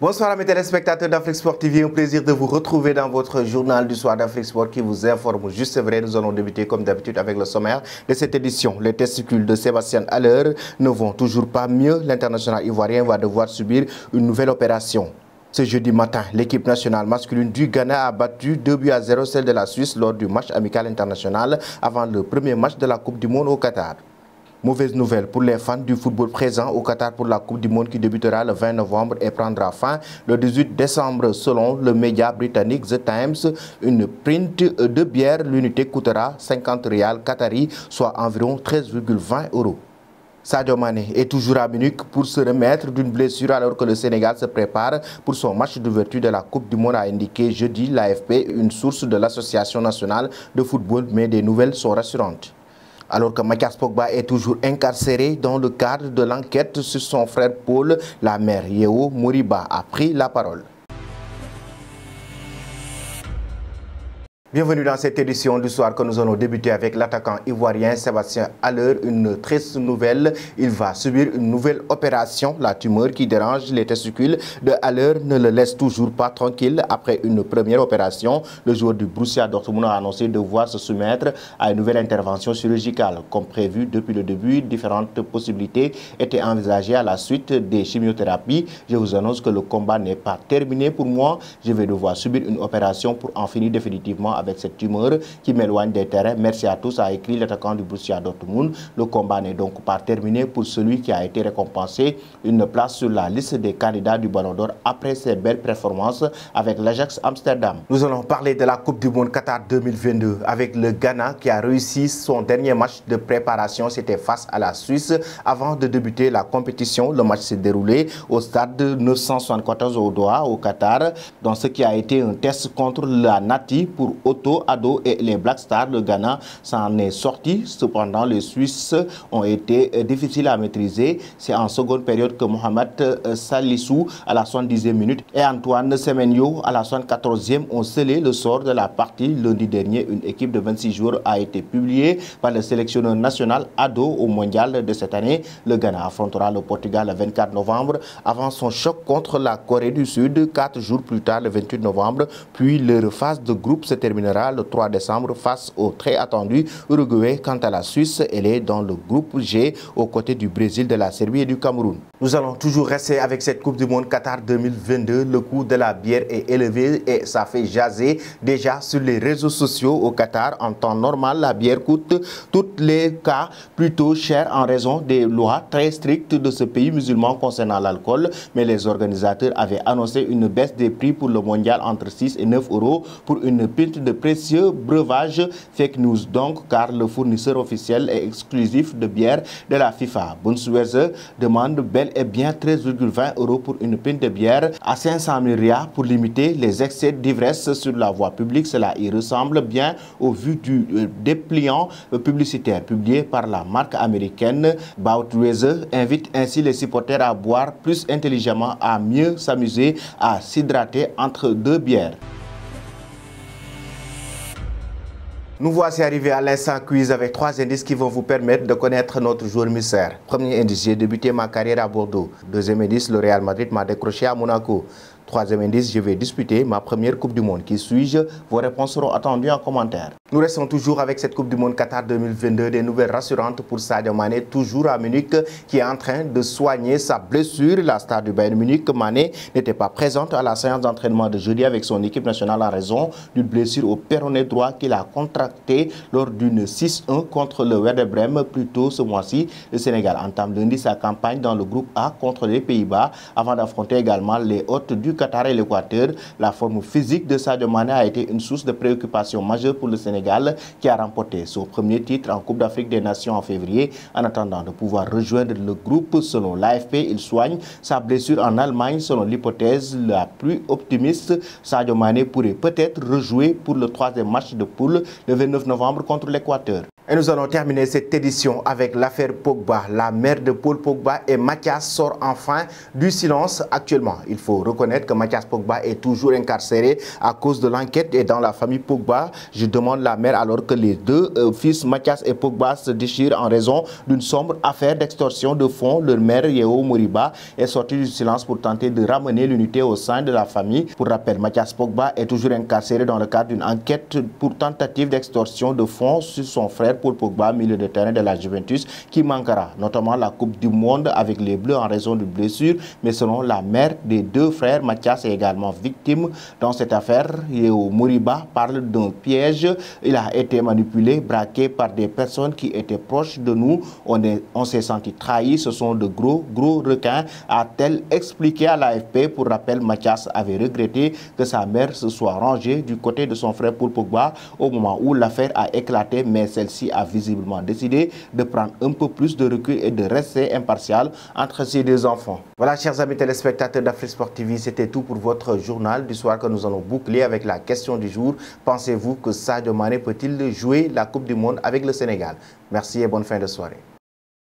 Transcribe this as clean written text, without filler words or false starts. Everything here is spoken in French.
Bonsoir à mes téléspectateurs d'Afrique Sport TV, un plaisir de vous retrouver dans votre journal du soir d'Afrique Sport qui vous informe juste vrai. Nous allons débuter comme d'habitude avec le sommaire de cette édition. Les testicules de Sébastien Haller ne vont toujours pas mieux. L'international ivoirien va devoir subir une nouvelle opération. Ce jeudi matin, l'équipe nationale masculine du Ghana a battu 2-0 celle de la Suisse lors du match amical international avant le premier match de la Coupe du Monde au Qatar. Mauvaise nouvelle pour les fans du football présents au Qatar pour la Coupe du Monde qui débutera le 20 novembre et prendra fin le 18 décembre. Selon le média britannique The Times, une pinte de bière, l'unité coûtera 50 rials qatari, soit environ 13,20 €. Sadio Mané est toujours à Munich pour se remettre d'une blessure alors que le Sénégal se prépare pour son match d'ouverture de la Coupe du Monde, a indiqué jeudi l'AFP, une source de l'Association nationale de football, mais des nouvelles sont rassurantes. Alors que Mathias Pogba est toujours incarcéré dans le cadre de l'enquête sur son frère Paul, la mère Yeo Moriba a pris la parole. Bienvenue dans cette édition du soir que nous allons débuter avec l'attaquant ivoirien Sébastien Haller. Une triste nouvelle, il va subir une nouvelle opération. La tumeur qui dérange les testicules de Haller ne le laisse toujours pas tranquille. Après une première opération, le joueur du Borussia Dortmund a annoncé devoir se soumettre à une nouvelle intervention chirurgicale. Comme prévu depuis le début, différentes possibilités étaient envisagées à la suite des chimiothérapies. Je vous annonce que le combat n'est pas terminé pour moi. Je vais devoir subir une opération pour en finir définitivement avec cette tumeur qui m'éloigne des terrains. Merci à tous, a écrit l'attaquant du Borussia Dortmund. Le combat n'est donc pas terminé pour celui qui a été récompensé une place sur la liste des candidats du Ballon d'Or après ses belles performances avec l'Ajax Amsterdam. Nous allons parler de la Coupe du Monde Qatar 2022 avec le Ghana qui a réussi son dernier match de préparation. C'était face à la Suisse. Avant de débuter la compétition, le match s'est déroulé au stade 974 au Doha, au Qatar, dans ce qui a été un test contre la Nati pour Otto Addo et les Black Stars. Le Ghana s'en est sorti. Cependant, les Suisses ont été difficiles à maîtriser. C'est en seconde période que Mohamed Salissou à la 70e minute et Antoine Semenyo à la 74e ont scellé le sort de la partie. Lundi dernier, une équipe de 26 joueurs a été publiée par le sélectionneur national Addo au mondial de cette année. Le Ghana affrontera le Portugal le 24 novembre avant son choc contre la Corée du Sud 4 jours plus tard, le 28 novembre. Puis leur phase de groupe se terminera le 3 décembre face au très attendu Uruguay. Quant à la Suisse, elle est dans le groupe G aux côtés du Brésil, de la Serbie et du Cameroun. Nous allons toujours rester avec cette Coupe du Monde Qatar 2022. Le coût de la bière est élevé et ça fait jaser déjà sur les réseaux sociaux au Qatar. En temps normal, la bière coûte tous les cas plutôt cher en raison des lois très strictes de ce pays musulman concernant l'alcool. Mais les organisateurs avaient annoncé une baisse des prix pour le mondial entre 6 et 9 € pour une pinte de précieux breuvages. Fake news donc, car le fournisseur officiel et exclusif de bière de la FIFA, Budweiser, demande bel et bien 13,20 € pour une pinte de bière à 500 000 rials pour limiter les excès d'ivresse sur la voie publique. Cela y ressemble bien au vu du dépliant publicitaire publié par la marque américaine. Budweiser invite ainsi les supporters à boire plus intelligemment, à mieux s'amuser, à s'hydrater entre deux bières. Nous voici arrivés à l'instant quiz avec 3 indices qui vont vous permettre de connaître notre joueur mystère. Premier indice, j'ai débuté ma carrière à Bordeaux. Deuxième indice, le Real Madrid m'a décroché à Monaco. Troisième indice, je vais disputer ma première Coupe du Monde. Qui suis-je? Vos réponses seront attendues en commentaire. Nous restons toujours avec cette Coupe du Monde Qatar 2022. Des nouvelles rassurantes pour Sadio Mané, toujours à Munich, qui est en train de soigner sa blessure. La star du Bayern Munich, Mané, n'était pas présente à la séance d'entraînement de jeudi avec son équipe nationale en raison d'une blessure au péroné droit qu'il a contractée lors d'une 6-1 contre le Werder Bremen plus tôt ce mois-ci. Le Sénégal entame lundi sa campagne dans le groupe A contre les Pays-Bas avant d'affronter également les hôtes du Qatar et l'Équateur. La forme physique de Sadio Mané a été une source de préoccupation majeure pour le Sénégal qui a remporté son premier titre en Coupe d'Afrique des Nations en février. En attendant de pouvoir rejoindre le groupe, selon l'AFP, il soigne sa blessure en Allemagne. Selon l'hypothèse la plus optimiste, Sadio Mané pourrait peut-être rejouer pour le 3e match de poule le 29 novembre contre l'Équateur. Et nous allons terminer cette édition avec l'affaire Pogba. La mère de Paul Pogba et Mathias sort enfin du silence actuellement. Il faut reconnaître que Mathias Pogba est toujours incarcéré à cause de l'enquête et dans la famille Pogba. Je demande la mère alors que les deux fils Mathias et Pogba se déchirent en raison d'une sombre affaire d'extorsion de fonds. Leur mère Yeo Moriba est sortie du silence pour tenter de ramener l'unité au sein de la famille. Pour rappel, Mathias Pogba est toujours incarcéré dans le cadre d'une enquête pour tentative d'extorsion de fonds sur son frère Paul Pogba, milieu de terrain de la Juventus, qui manquera notamment la Coupe du Monde avec les Bleus en raison de blessures. Mais selon la mère des deux frères, Mathias est également victime dans cette affaire. Yeo Moriba parle d'un piège. Il a été manipulé, braqué par des personnes qui étaient proches de nous. On s'est senti trahi. Ce sont de gros requins, a-t-elle expliqué à l'AFP. Pour rappel, Mathias avait regretté que sa mère se soit rangée du côté de son frère Paul Pogba au moment où l'affaire a éclaté, mais celle-ci a visiblement décidé de prendre un peu plus de recul et de rester impartial entre ses deux enfants. Voilà, chers amis téléspectateurs d'Afrisport TV, c'était tout pour votre journal du soir que nous allons boucler avec la question du jour. Pensez-vous que Sadio Mané peut-il jouer la Coupe du Monde avec le Sénégal? Merci et bonne fin de soirée.